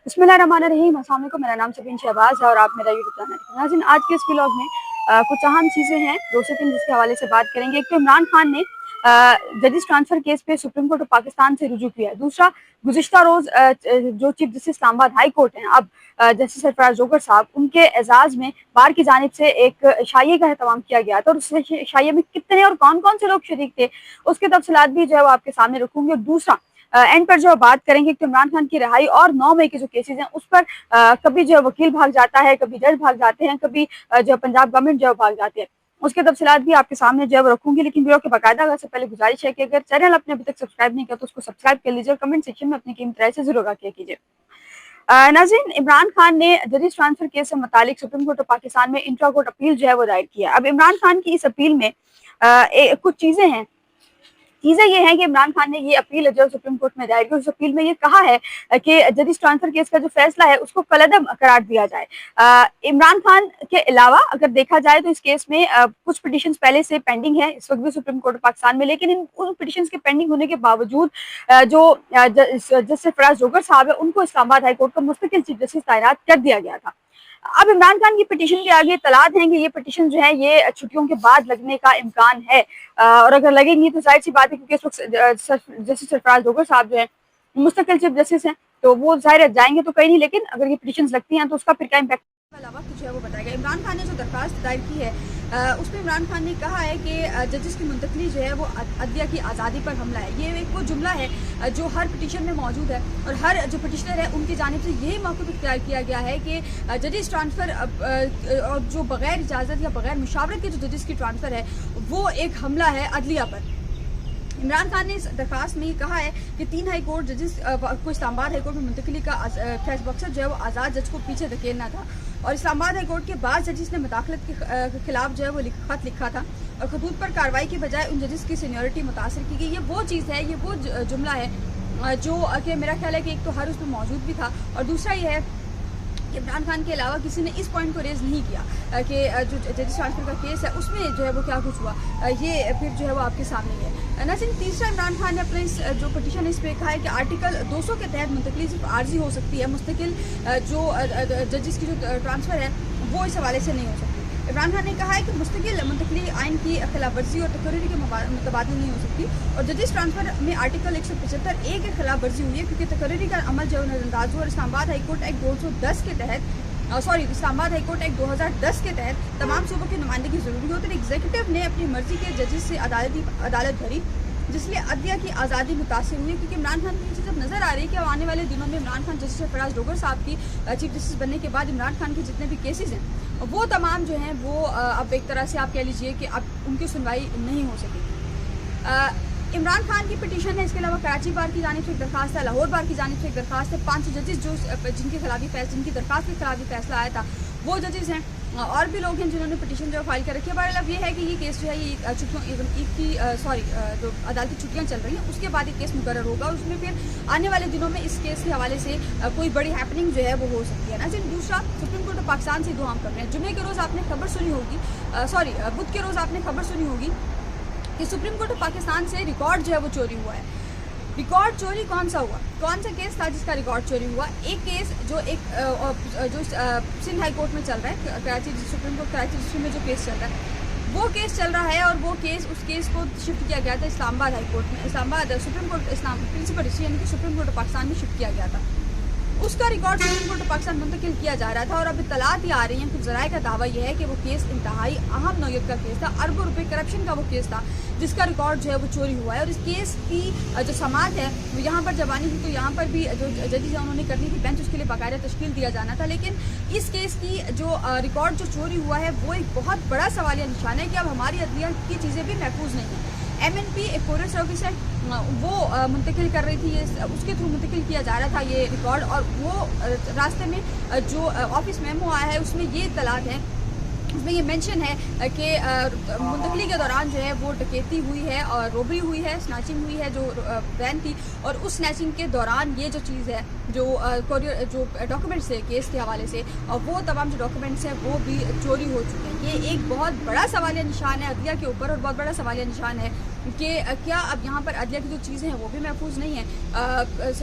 बिस्मिल्लाहिर्रहमानिर्रहीम। अस्सलाम वालेकुम। मेरा नाम सबीन शहबाज है और आप मेरा यूट्यूब चैनल देख रहे हैं। नाज़रीन, आज के इस व्लॉग में कुछ अहम चीज़ें हैं, 2 से 3 जिसके हवाले से बात करेंगे। एक तो इमरान खान ने जजेस ट्रांसफ़र केस पे सुप्रीम कोर्ट ऑफ पाकिस्तान से रुजू किया है। दूसरा, गुज़िश्ता रोज़ जो chief justice Islamabad high court हैं, अब जस्टिस सरफराज जोगर साहब, उनके एजाज़ में बार की जानिब से एक शाइए का एहतमाम किया गया था और उस शाइए में कितने और कौन-कौन से लोग शरीक थे, उसके तफसीलात भी जो है वो आपके सामने रखूँगी। और दूसरा, एंड पर जो बात करेंगे तो इमरान खान की रिहाई और 9 मई के जो केसेस हैं उस पर कभी जो है वकील भाग जाता है, कभी जज भाग जाते हैं, कभी जो है पंजाब गवर्नमेंट जो है भाग जाती है। उसके तफसीलात भी आपके सामने जो है वो रखूंगी। लेकिन वीडियो के बाकायदा से पहले गुजारिश है कि अगर चैनल आपने अभी तक सब्सक्राइब नहीं किया तो उसको सब्सक्राइब कर लीजिए और कमेंट सेक्शन में अपनी कीमती राय से जरूर आगाह कीजिए। नाज़रीन, इमरान खान ने जजेस ट्रांसफर केस से मुतालिक सुप्रीम कोर्ट ऑफ पाकिस्तान में इंट्रा कोर्ट अपील जो है वो दायर किया। अब इमरान खान की इस अपील में कुछ चीजें हैं। चीजें ये है कि इमरान खान ने ये अपील जो सुप्रीम कोर्ट में दायर की, उस अपील में ये कहा है कि जजेस ट्रांसफर केस का जो फैसला है उसको कलअदम करार दिया जाए। इमरान खान के अलावा अगर देखा जाए तो इस केस में कुछ पिटिशंस पहले से पेंडिंग है इस वक्त भी सुप्रीम कोर्ट पाकिस्तान में, लेकिन इन उन पिटिशंस के पेंडिंग होने के बावजूद जो जस्टिस सरफराज जोगर साहब है उनको इस्लामाबाद हाई कोर्ट का मुस्तकिल चीफ जस्टिस तैनात कर दिया गया था। अब इमरान खान की पिटीशन के आगे तलाद हैं कि ये पिटीशन जो है ये छुट्टियों के बाद लगने का इम्कान है, और अगर लगेंगी तो जाहिर सी बात है, क्योंकि इस वक्त जस्टिस सरफराज जोगर साहब जो है मुस्तकिल चीफ जस्टिस हैं, तो वो जाहिर जाएंगे तो कहीं नहीं, लेकिन अगर ये पिटीशन लगती हैं तो उसका फिर क्या इम्पैक्ट अलावा कुछ है वो बताएगा। इमरान खान ने जो दरख्वास्त दायर की है उसमें इमरान खान ने कहा है कि जजेस की मुंतकली जो है वो अदलिया की आज़ादी पर हमला है। ये एक वो जुमला है जो हर पिटीशन में मौजूद है और हर जो पिटिशनर है उनकी जानिब से यही मौक़िफ़ इख्तियार किया गया है कि जजेस ट्रांसफ़र और जो बग़ैर इजाज़त या बग़ैर मुशावरत के जो जजेस की ट्रांसफ़र है वो एक हमला है अदलिया पर। इमरान खान ने इस दरख्वास्त में ये कहा है कि 3 हाई कोर्ट जजेस को इस्लामाबाद हाई कोर्ट में मुंतकली का फैस मकसद जो है वो आज़ाद जज को पीछे धकेलना था और इस्लामाबाद हाई कोर्ट के बाद जजेस ने मुदाखलत के खिलाफ जो है वो खत लिखा था और खतूत पर कार्रवाई के बजाय उन जजेस की सीनियरिटी मुतासर की गई। ये वो चीज़ है, ये वो जुमला है जो कि मेरा ख्याल है कि एक तो हर उसमें मौजूद भी था और दूसरा ये है इमरान खान के अलावा किसी ने इस पॉइंट को रेज नहीं किया कि जो जजेस ट्रांसफर का केस है उसमें जो है वो क्या कुछ हुआ, ये फिर जो है वो आपके सामने है। नाज़रीन, तीसरा, इमरान खान ने अपने इस जो पिटीशन है इस पर कहा है कि आर्टिकल 200 के तहत मुंतकली सिर्फ आर्जी हो सकती है, मुस्तकिल जो जजेस की जो ट्रांसफ़र है वो इस हवाले से नहीं हो सकती। इमरान खान ने कहा है कि मुस्तकिल मुंतकली आइन की खिलाफ वर्जी और तकर्री के मुतबादल नहीं हो सकती और जजेस ट्रांसफ़र में आर्टिकल 175A की खिलाफ वर्जी हुई है क्योंकि तकर्री का अमल जो नजरअंदाज हुआ और इस्लामाबाद हाईकोर्ट एक्ट 210 के तहत इस्लामाबाद हाईकोर्ट एक्ट 2010 के तहत तमाम सूबों की नुमाइंदगी जरूरी होती है। एग्जीक्यूटिव ने अपनी मर्जी के जजेस से अदालत भरी जिसलिए अदलिया की आज़ादी मुतासिर हुई, क्योंकि इमरान खान की चीज़ अब नज़र आ रही है कि आने वाले दिनों में इमरान खान जस्टिस सरफराज जोगर साहब की चीफ जस्टिस बनने के बाद इमरान खान के जितने भी केसेस हैं वो तमाम जो हैं वो अब एक तरह से आप कह लीजिए कि अब उनकी सुनवाई नहीं हो सकेगी। इमरान खान की पिटीशन है, इसके अलावा कराची बार की जानिब से एक दरखास्त है, लाहौर बार की जानिब से एक दरखास्त है। 5 जजेस जो जिनकी दरखास्त के खिलाफ फैसला आया था वो जजेस हैं और भी लोग हैं जिन्होंने पिटीशन जो फाइल कर रखी है। बहरहाल अब ये है कि ये केस जो है ये जो अदालती छुट्टियां चल रही हैं उसके बाद ये केस मुकर्रर होगा और उसमें फिर आने वाले दिनों में इस केस के हवाले से कोई बड़ी हैपनिंग जो है वो हो सकती है ना। दूसरा, सुप्रीम कोर्ट ऑफ पाकिस्तान से दुआ हम कर रहे हैं। जुमे के रोज़ आपने खबर सुनी होगी, बुध के रोज़ आपने खबर सुनी होगी कि सुप्रीम कोर्ट ऑफ पाकिस्तान से रिकॉर्ड जो है वो चोरी हुआ है। रिकॉर्ड चोरी कौन सा हुआ, कौन सा केस था जिसका रिकॉर्ड चोरी हुआ? एक केस जो सिंध हाई कोर्ट में चल रहा है, Karachi supreme court Karachi district में जो केस चल रहा है वो केस चल रहा है और वो केस उस केस को शिफ्ट किया गया था इस्लामाबाद हाई कोर्ट में, Islamabad supreme court principal registry यानी कि सुप्रीम कोर्ट ऑफ पाकिस्तान में शिफ्ट किया गया था। उसका record supreme court of Pakistan मुंतकिल किया जा रहा था और अब इत्तलात ये आ रही हैं, कुछ ज़राए का दावा यह है कि वो केस इंतहाई अहम नौयत का केस था, अरबों रुपए करप्शन का वो केस था जिसका रिकॉर्ड जो है वो चोरी हुआ है। और इस केस की जो समाअत है वो यहाँ पर जब आनी थी तो यहाँ पर भी जो जजेस है उन्होंने करनी थी बेंच, उसके लिए बाकायदा तश्कील दिया जाना था। लेकिन इस केस की जो रिकॉर्ड जो चोरी हुआ है वो एक बहुत बड़ा सवालिया निशान है कि अब हमारी अदलिया की चीज़ें भी महफूज नहीं हैं। MNP एक फॉरेस्ट सर्विस है वो मुंतकिल कर रही थी, उसके थ्रू मुंतकिल किया जा रहा था ये रिकॉर्ड और वो रास्ते में जो ऑफिस मेमो आया है उसमें ये इत्तलात है, उसमें ये मेंशन है कि मुंतकली के दौरान जो है वो डकैती हुई है और रोबरी हुई है, स्नैचिंग हुई है जो वैन थी और उस स्नैचिंग के दौरान ये जो चीज़ है जो डॉक्यूमेंट्स है केस के हवाले से और वो तमाम जो डॉक्यूमेंट्स हैं वो भी चोरी हो चुके हैं। ये एक बहुत बड़ा सवालिया निशान है अदलिया के ऊपर और बहुत बड़ा सवालिया निशान है कि क्या अब यहाँ पर अदलिया की जो चीज़ें हैं वो भी महफूज नहीं है।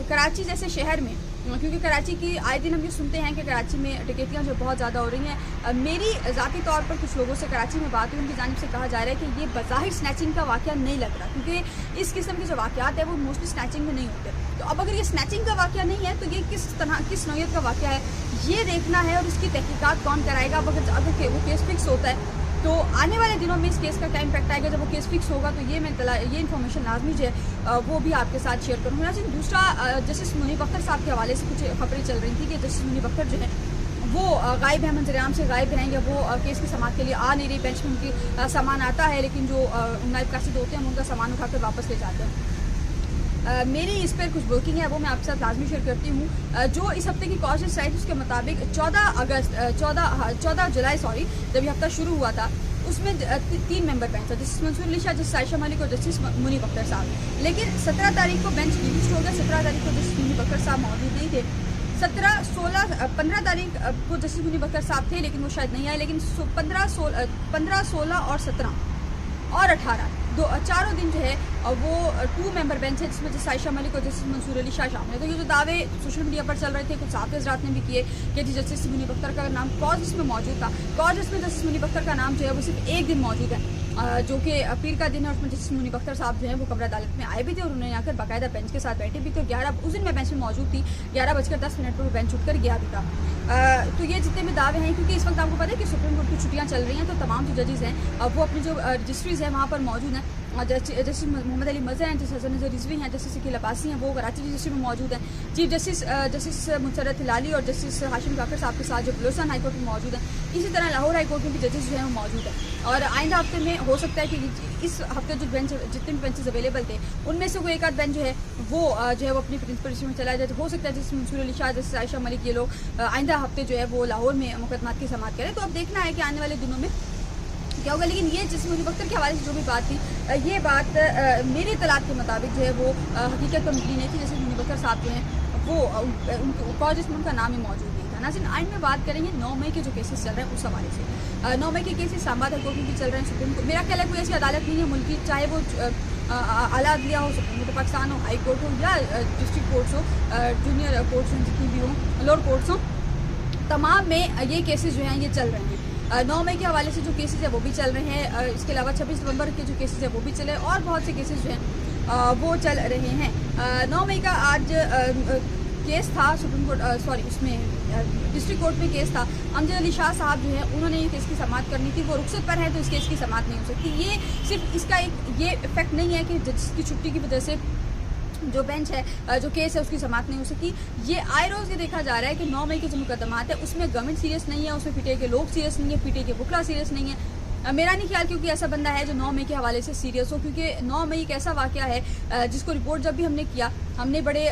कराची जैसे शहर में क्योंकि कराची की आए दिन हम ये सुनते हैं कि कराची में डकैतियाँ जो बहुत ज़्यादा हो रही हैं। मेरी ज़ाती तौर पर कुछ लोगों से कराची में बात हुई, उनकी जानिब से कहा जा रहा है कि ये बज़ाहिर स्नैचिंग का वाक़या नहीं लग रहा, क्योंकि इस किस्म के जो वाक़यात है वो मोस्टली स्नैचिंग में नहीं होते। तो अब अगर ये स्नैचिंग का वाक़या नहीं है तो ये किस नौयत का वाक़या है, ये देखना है और इसकी तहकीकात कौन कराएगा। अब अगर वो केस फिक्स होता है तो आने वाले दिनों में इस केस का क्या इम्पैक्ट आएगा, जब वो केस फिक्स होगा तो ये इन्फॉर्मेशन लाजमी जो है वो भी आपके साथ शेयर करूँगा। दूसरा, जस्टिस मुनीब अख्तर साहब के हवाले से कुछ खबरें चल रही थी कि जस्टिस मुनीब अख्तर जो है वो गायब है, मंजर-ए-आम से गायब हैं, या वो केस की समाअत के लिए आ नहीं रही। बेंच में उनकी सामान आता है लेकिन जो नायब कासिद होते हैं उनका सामान उठाकर वापस ले जाते हैं। मेरी इस पर कुछ वर्किंग है, वो मैं आपके साथ लाजमी शेयर करती हूँ। जो इस हफ्ते की कॉशस राइट उसके मुताबिक 14 जुलाई जब ये हफ्ता शुरू हुआ था उसमें 3 मेंबर बेंच था, जस्टिस मंसूर अली शाह, जस्टिस आयशा मलिक और जस्टिस मुनीब अख्तर साहब। लेकिन 17 तारीख को बेंच डिलिस्ट हो गया। 17 तारीख को जस्टिस मुनीब अख्तर साहब मौजूद नहीं थे। 15 तारीख को जस्टिस मुनीब अख्तर साहब थे लेकिन वो शायद नहीं आए। लेकिन 15, 16 और 17 और 18 चारों दिन जो है वो 2 मेंबर बेंच है, जिसमें जस्टिस आयशा मलिक और जस्टिस मंसूर अली शाह शामिल है। तो ये जो दावे सोशल मीडिया पर चल रहे थे, कुछ साहब हज़रात ने भी किए कि जी जस्टिस मुनीब अख्तर का नाम कॉज इसमें मौजूद था। कॉज इसमें जस्टिस मुनीब अख्तर का नाम जो है वो सिर्फ एक दिन मौजूद है, जो कि पीर का दिन है। उसमें जस्टिस मुनीब अख्तर साहब जो है वो कब्र अदालत में आए भी थे और उन्होंने आकर बाकायदा बेंच के साथ बैठे भी थे। 11 उस दिन मैं बेंच में मौजूद थी, 11:10 पर बेंच उठकर गया भी था। तो ये जितने भी दावे हैं, क्योंकि इस वक्त आपको पता है कि सुप्रीम कोर्ट की छुट्टियाँ चल रही हैं, तो तमाम जो जजेज़ हैं वो अपनी जो रजिस्ट्रीज़ हैं वहाँ पर मौजूद हैं। जस्टिस मोहम्मद अली मज़हर हैं, जस्टिस हसन रिजवी हैं, जस्टिस शकील अब्बासी हैं, वो कराची रजिस्ट्री में मौजूद हैं। चीफ जस्टिस मुसर्रत हिलाली और जस्टिस हाशिम काकर साहब के साथ जो बलोचिस्तान हाई कोर्ट में मौजूद हैं। इसी तरह लाहौर हाई कोर्ट में भी जजेस जो हैं वो मौजूद हैं। और आइंदा हफ्ते में हो सकता है कि इस हफ्ते जो बेंच जितने भी बेंचेस अवेलेबल थे उनमें से कोई एक आध बेंच जो है वो अपनी प्रिंसिपल में चला जाए। तो हो सकता है जस्टिस मंसूर अली शाह, जस्टिस आयशा मलिक, ये लोग आइंदा हफ्ते जो है वो लाहौर में मुकदमात की समाअत करें। तो अब देखना है कि आने वाले दिनों में क्या होगा। लेकिन ये जस्टिस मुनीब अख्तर के हवाले से जो भी बात थी, ये बात मेरी इत्तलात के मुताबिक जो है वो हकीकत पर मबनी नहीं थी। जैसे मुनीब अख्तर साहब जो हैं वो कॉज इसमें उनका नाम ही मौजूद नहीं था। नाज़रीन, आइन में बात करेंगे 9 मई के जो केसेस चल रहे हैं उस हवाले से। 9 मई के केसेस इस्लामाबाद हाई कोर्ट में भी चल रहे हैं, सुप्रीम कोर्ट। मेरा ख्याल है कोई ऐसी अदालत नहीं है मुल्क की, चाहे वो आला अदलिया हो, सुप्रीम कोर्ट पाकिस्तान हो, हाई कोर्ट हो या डिस्ट्रिक्ट कोर्ट्स हो, जूनियर कोर्ट्स हो, जितनी भी हों, लोअर कोर्ट्स हों, तमाम में ये केसेस जो हैं ये चल रहे हैं। 9 मई के हवाले से जो केसेस है वो भी चल रहे हैं। इसके अलावा 26 नवंबर के जो केसेस है वो भी चले और बहुत से केसेस जो हैं वो चल रहे हैं। 9 मई का आज केस था सुप्रीम कोर्ट उसमें डिस्ट्रिक्ट कोर्ट में केस था। अमजद अली शाह साहब जो है उन्होंने ये केस की समाअत करनी थी, वो रुखसत पर है तो इस केस की समाअत नहीं हो सकती। ये सिर्फ इसका ये इफेक्ट नहीं है कि जज की छुट्टी की वजह से जो बेंच है जो केस है उसकी समाअत नहीं हो सकी। ये आए रोज़ ये देखा जा रहा है कि 9 मई के जो मुकदमात है उसमें गवर्नमेंट सीरियस नहीं है, उसमें पीटीआई के लोग सीरियस नहीं है, पीटीआई के वकला सीरियस नहीं है। मेरा नहीं ख्याल क्योंकि ऐसा बंदा है जो 9 मई के हवाले से सीरियस हो, क्योंकि 9 मई एक ऐसा वाक़या है जिसको रिपोर्ट जब भी हमने किया हमने बड़े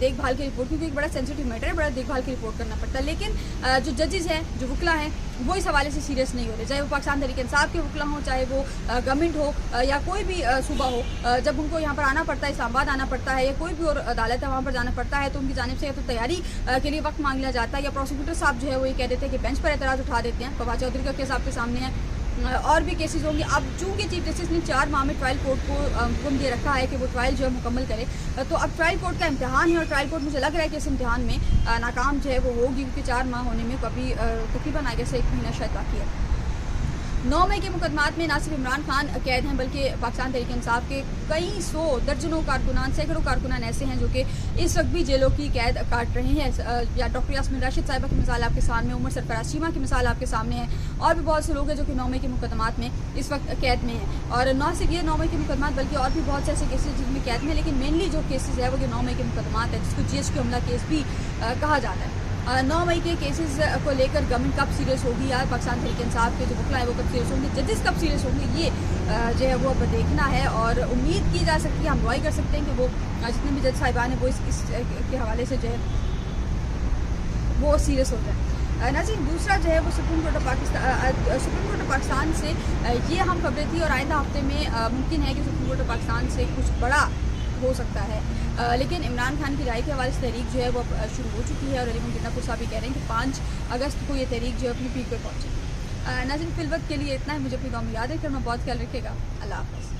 देखभाल की रिपोर्ट, क्योंकि एक बड़ा सेंसिटिव मैटर है, बड़ा देखभाल की रिपोर्ट करना पड़ता है। लेकिन जो जजेस हैं, जो वकला हैं, वो इस हवाले से सीरियस नहीं हो रहे, चाहे वो पाकिस्तान तहरीक इंसाफ के वकला हों, चाहे वो गवर्नमेंट हो या कोई भी सूबा हो। जब उनको यहाँ पर आना पड़ता है, इस्लामाबाद आना पड़ता है या कोई भी और अदालत है वहाँ पर जाना पड़ता है, तो उनकी जानिब से या तो तैयारी के लिए वक्त मांग लिया जाता है या प्रोसिक्यूटर साहब जो है वो ये कह देते हैं कि बेंच पर एतराज़ उठा देते हैं। फवाद चौधरी का केस आपके सामने है, और भी केसेस होंगे। अब चूँकि चीफ जस्टिस ने 4 माह में ट्रायल कोर्ट को हुक्म दे रखा है कि वो ट्रायल जो है मुकम्मल करे, तो अब ट्रायल कोर्ट का इम्तिहान है और ट्रायल कोर्ट मुझे लग रहा है कि इस इम्तिहान में नाकाम जो है वो होगी, क्योंकि 4 माह होने में कभी तकरीबन आगे से 1 महीना शायद बाकी है। 9 मई के मुकदमात में ना सिर्फ इमरान खान कैद हैं बल्कि पाकिस्तान तहरीक इंसाफ के कई सौ दर्जनों कारकुनान, सैकड़ों कारकुनान ऐसे हैं जो कि इस वक्त भी जेलों की कैद काट रहे हैं। या डॉक्टर यास्मीन राशिद साहिबा की मिसाल आपके सामने, उमर सरफराज चीमा की मिसाल आपके सामने है, और भी बहुत से लोग हैं जो कि 9 मई के मुकदमात में इस वक्त कैद में हैं। और न सिर्फ ये 9 मई के मुकदमात बल्कि और भी बहुत से ऐसे केसेज जिनमें कैद में, लेकिन मेनली जो केसेज है वो कि 9 मई के मुकदमात है, जिसको GHQ हमला केस भी कहा जाता है। 9 मई के केसेस को लेकर गवर्नमेंट कब सीरियस होगी या पाकिस्तान तहरीक इंसाफ के जो वकला है वो कब सीरियस होंगे, जजेस कब सीरियस होंगे, ये जो है वो अब देखना है। और उम्मीद की जा सकती है, हम दुआई कर सकते हैं कि वो जितने भी जज साहिबान हैं वो इस के हवाले से जो है वो सीरियस हो जाए। नाज़रीन, दूसरा जो है वो सुप्रीम कोर्ट ऑफ पाकिस्तान से ये हम खबरें थी, और आइंदा हफ्ते में मुमकिन है कि सुप्रीम कोर्ट ऑफ पाकिस्तान से कुछ बड़ा हो सकता है। लेकिन इमरान खान की राय के हवाले से तहरीक जो है वो शुरू हो चुकी है, और अली मुमकिन साहब भी कह रहे हैं कि 5 अगस्त को ये तहरीक जो है अपनी पीक पर पहुँचेगी। नाज़रीन, फिल वक्त के लिए इतना है। मुझे अपनी दुआ में याद रखें, मैं बहुत ख्याल रखेगा। अल्लाह हाफ़िज़।